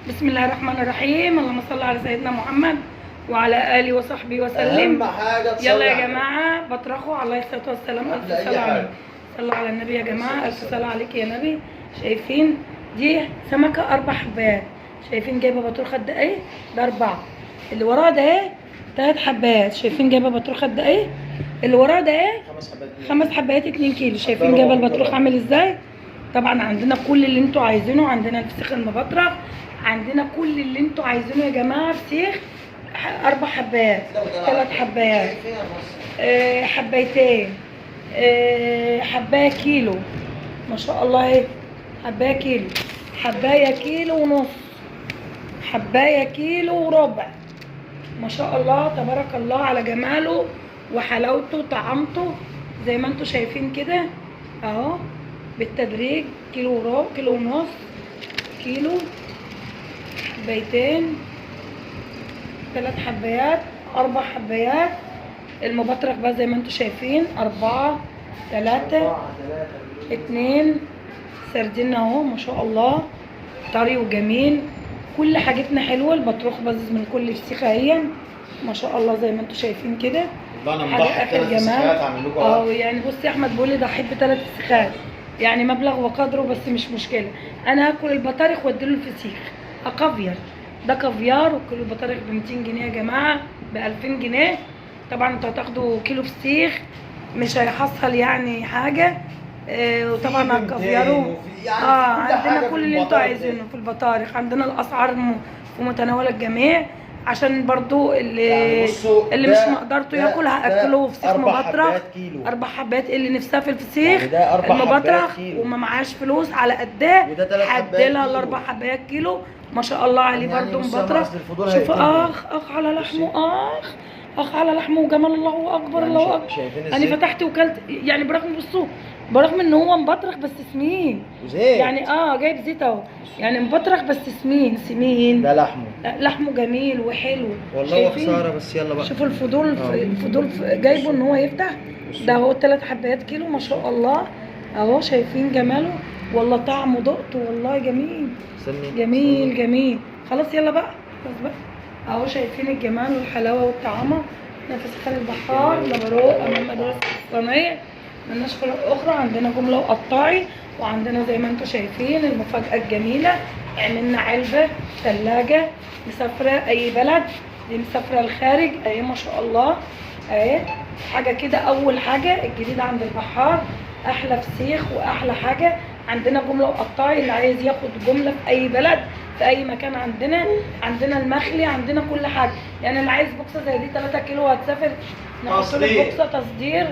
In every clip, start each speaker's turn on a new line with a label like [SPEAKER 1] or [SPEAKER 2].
[SPEAKER 1] بسم الله الرحمن الرحيم. اللهم صل على سيدنا محمد وعلى اله وصحبه وسلم.
[SPEAKER 2] اهم حاجه
[SPEAKER 1] يلا يا جماعه بطرخوا عليه الصلاه والسلام. الف صلاه عليه. صلوا على النبي يا جماعه. الف صلاه عليك يا نبي. شايفين دي سمكه 4 حبات. شايفين جايبه بطروخه قد ايه؟ ده 4. اللي وراه ده ايه؟ 3 حبات. شايفين جايبه بطروخه قد ايه؟ اللي وراه ده ايه؟ 5 حبات 2 كيلو. شايفين جايبه البطروخ عامل ازاي؟ طبعا عندنا كل اللي انتوا عايزينه. عندنا الفسيخ المبطرخ، عندنا كل اللي انتوا عايزينه يا جماعه. فسيخ 4 حبات، 3 حبات، حبايتين، حبايه كيلو. ما شاء الله اهي. حبايه كيلو، حبايه كيلو ونص، حبايه كيلو وربع. ما شاء الله تبارك الله على جماله وحلاوته وطعامته زي ما انتوا شايفين كده اهو. بالتدريج كيلو وربع، كيلو ونص، كيلو، حبايتين، 3 حبايات، 4 حبايات. المبطرخ بقى زي ما انتوا شايفين 4 3 2. سردين اهو ما شاء الله طري وجميل. كل حاجتنا حلوه. البطروخ بزز من كل فسيخه اهي ما شاء الله زي ما انتوا شايفين كده. حاجه اخر جمال. يعني بصي يا احمد بيقول لي ضحيت ب3 فسيخات، يعني مبلغ وقدره بس مش مشكله. انا هاكل البطارخ واديله الفسيخ. كافيار، ده كافيار. وكيلو البطارخ ب 200 جنيه يا جماعه، ب 2000 جنيه. طبعا انتوا هتاخدوا كيلو فسيخ مش هيحصل يعني حاجه. وطبعا الكافيار عندنا كل اللي انتوا عايزينه في البطارخ. عندنا الاسعار في متناول الجميع عشان برضو اللي اللي مش مقدرته ياكل هاكله فسيخ مبطرخ 4 حبات. اللي نفسها في الفسيخ المبطرخ وما معاش فلوس على قداه هديلها ال4 حبات كيلو. ما شاء الله عليه برضو مبطرخ. شوفوا اخ على لحمه، اخ على لحمه وجمال. الله اكبر الله اكبر. انا فتحت وكلت يعني برغم ان هو مبطرخ بس سمين يعني جايب زيت اهو. يعني مبطرخ بس سمين.
[SPEAKER 2] ده
[SPEAKER 1] لحمه جميل وحلو
[SPEAKER 2] والله. خساره بس يلا بقى.
[SPEAKER 1] شوفوا الفضول جايبه ان هو يفتح. ده هو 3 حبات كيلو ما شاء الله اهو. شايفين جماله والله. طعمه دقته والله جميل جميل. خلاص يلا بقى اهو. شايفين الجمال والحلاوه والطعامه. فسيخ البحار لبروق امام مدرسه الصينيه. ملناش فروق اخرى. عندنا جمله وقطاعي، وعندنا زي ما انتم شايفين المفاجاه الجميله. عملنا علبه ثلاجه مسافره اي بلد. دي مسافره الخارج اهي ما شاء الله اهي. حاجه كده. اول حاجه الجديده عند البحار، احلى فسيخ واحلى حاجه. عندنا جمله وقطاعي اللي عايز ياخد جمله في اي بلد في اي مكان. عندنا المخلي، عندنا كل حاجه. يعني اللي عايز بوكسه زي دي 3 كيلو هتسافر نحط له بوكسه تصدير.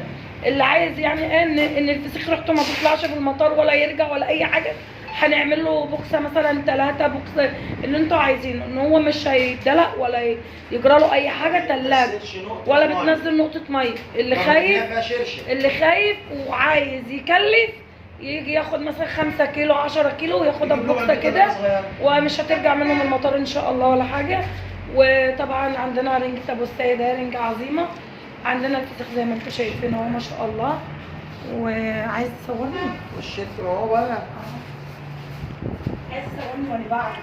[SPEAKER 1] اللي عايز يعني ان الفسيخ ريحته ما تطلعش في المطار ولا يرجع ولا اي حاجه هنعمل له بوكسه مثلا 3 بوكسه اللي انتوا عايزينه. ان هو مش هيدلق ولا يجرى له اي حاجه. تلاجه ولا بتنزل نقطه ميه. اللي خايف وعايز يكلف يجي ياخد مثلا 5 كيلو 10 كيلو وياخدها ببوكسه كده ومش هترجع منه من المطار ان شاء الله ولا حاجه. وطبعا عندنا رنجة ابو السيدة رنجة عظيمه. عندنا الفسيخ زي ما انتم شايفين اهو ما شاء الله. وعايز تصورني؟
[SPEAKER 2] والشيف اهو بقى.
[SPEAKER 1] عايز تصورني وانا بعمل.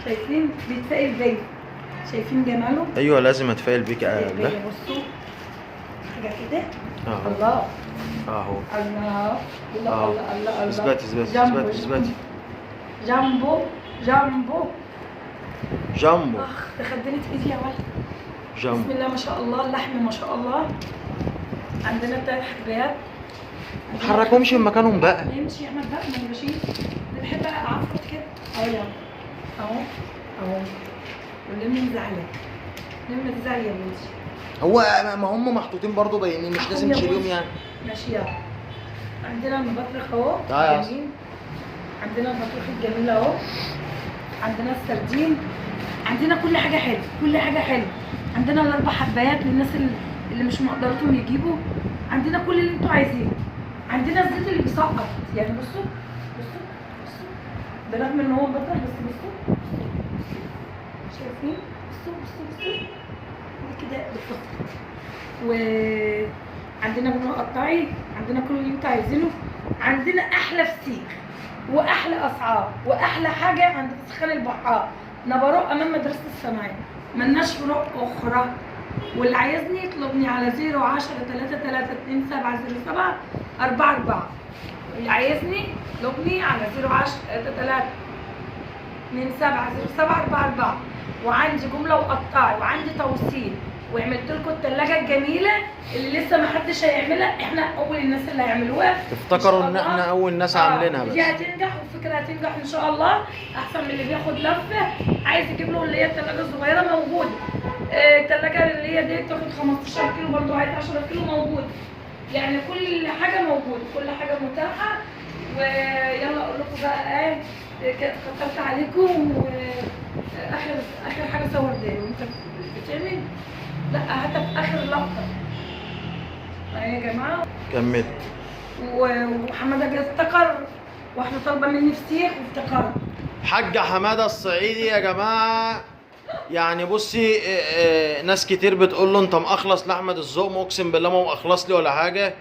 [SPEAKER 1] شايفين بيتفائل بيا. شايفين جماله؟
[SPEAKER 2] ايوه لازم اتفائل بيك يا قلبي.
[SPEAKER 1] بصوا حاجه كده.
[SPEAKER 2] الله
[SPEAKER 1] اهو. الله الله.
[SPEAKER 2] اثبتي جامبو.
[SPEAKER 1] ده خدني ايدي يا ولد. بسم الله ما شاء الله. اللحم ما شاء الله. عندنا 3 حبات.
[SPEAKER 2] ما تحركهمش من مكانهم بقى.
[SPEAKER 1] نمشي يا احمد بقى. ما انا ماشيين. بنحب اعفرت كده اهو. ولم زعلان. لما تزعل يا بنتي.
[SPEAKER 2] هو ما هم محطوطين برضو باينين مش لازم نشيلهم يعني.
[SPEAKER 1] ماشي يلا. عندنا المبطرخ اهو جميل. عندنا البطروخ الجميل اهو. عندنا السردين. عندنا كل حاجه حلوه. عندنا ال4 حبايات للناس اللي مش مقدرتهم يجيبوا. عندنا كل اللي انتوا عايزينه. عندنا الزيت اللي بيسقط يعني. بصوا برغم ان هو مبطرخ بس بصوا شايفين. بصوا كده بالظبط. وعندنا جمله قطاعي. عندنا كل اللي انتوا عايزينه. عندنا احلى فسيخ واحلى اسعار واحلى حاجه عند فسخان البحار. نبرو امام مدرسه السماعين، ملناش فروق اخرى. واللي عايزني يطلبني على 010 33 2707 44. اللي عايزني يطلبني على 010 33 2707 44. وعندي جمله وقطاعي وعندي توصيل، وعملت لكم الثلاجه الجميله اللي لسه ما حدش هيعملها، احنا اول الناس اللي هيعملوها.
[SPEAKER 2] تفتكروا ان احنا اول ناس عاملينها بس.
[SPEAKER 1] دي هتنجح والفكره هتنجح ان شاء الله، احسن من اللي بياخد لفه. عايز يجيب له اللي هي الثلاجه الصغيره موجوده، الثلاجه اللي هي دي تاخد 15 كيلو برضه عايز 10 كيلو موجود. يعني كل حاجه موجوده، كل حاجه متاحه. ويلا اقول لكم بقى ايه، كترت عليكم. اخر حاجه صور دي وانت بتعمل، لا هاتها في اخر لقطه يا جماعه.
[SPEAKER 2] كمل.
[SPEAKER 1] وحماده جه افتكر، واحنا طالبه مني فسيخ وافتكرت.
[SPEAKER 2] حاج حماده الصعيدي يا جماعه، يعني بصي ناس كتير بتقول له انت مأخلص لاحمد الزقم، اقسم بالله ما مأخلص لي ولا حاجه،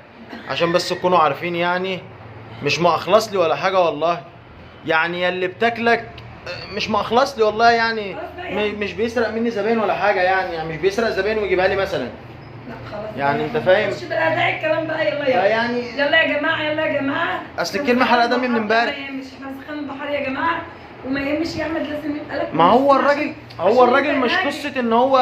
[SPEAKER 2] عشان بس تكونوا عارفين يعني مش مأخلص لي ولا حاجه والله. يعني يلي بتاكلك مش مأخلص لي والله، يعني مش بيسرق مني زباين ولا حاجه، يعني مش بيسرق زباين ويجيبها لي مثلا.
[SPEAKER 1] لا خلاص
[SPEAKER 2] يعني انت فاهم؟
[SPEAKER 1] مش بقى ده الكلام بقى. يلا
[SPEAKER 2] يعني
[SPEAKER 1] يلا يا جماعه، يلا يا جماعه.
[SPEAKER 2] اصل الكلمه حرقه دمي من امبارح.
[SPEAKER 1] ما يهمش احنا سخان البحر يا جماعه، وما يهمش يا احمد لازم يبقى لك.
[SPEAKER 2] ما هو الراجل مش قصه ان هو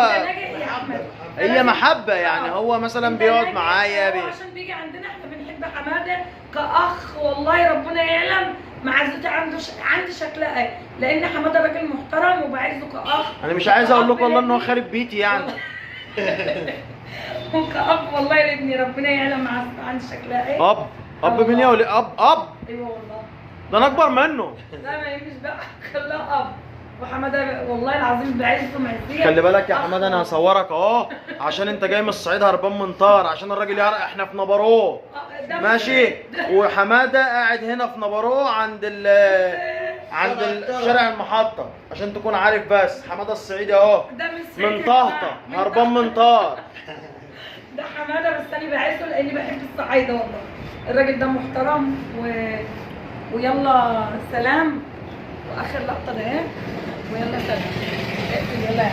[SPEAKER 2] هي محبه، يعني هو مثلا بيقعد معايا
[SPEAKER 1] عشان بيجي عندنا احنا بنحب حماده كاخ، والله ربنا يعلم معزتي عندي شكلها ايه، لان حماده راجل محترم وبعزه كاخ.
[SPEAKER 2] انا مش عايز اقول لكم والله ان هو خارب بيتي يعني.
[SPEAKER 1] وكأب والله لابني ربنا يعلم عندي شكلها ايه.
[SPEAKER 2] اب مين يا ولي؟ اب
[SPEAKER 1] ايوه والله،
[SPEAKER 2] ده انا اكبر منه.
[SPEAKER 1] لا ما يهمش بقى، خلاه اب. وحماده والله العظيم بعزه معزيه.
[SPEAKER 2] خلي بالك يا حماده انا هصورك اهو، عشان انت جاي من الصعيد هربان من طار، عشان الراجل يعرف احنا في نبروه ماشي. وحماده قاعد هنا في نبروه عند شارع المحطه، عشان تكون عارف. بس حماده الصعيدي اهو من طهطه هربان من طار.
[SPEAKER 1] ده حماده بس انا بعزه لاني بحب الصعايده والله. الراجل ده محترم ويلا سلام. واخر لقطه ده ويلا سلام. اقفل يلا.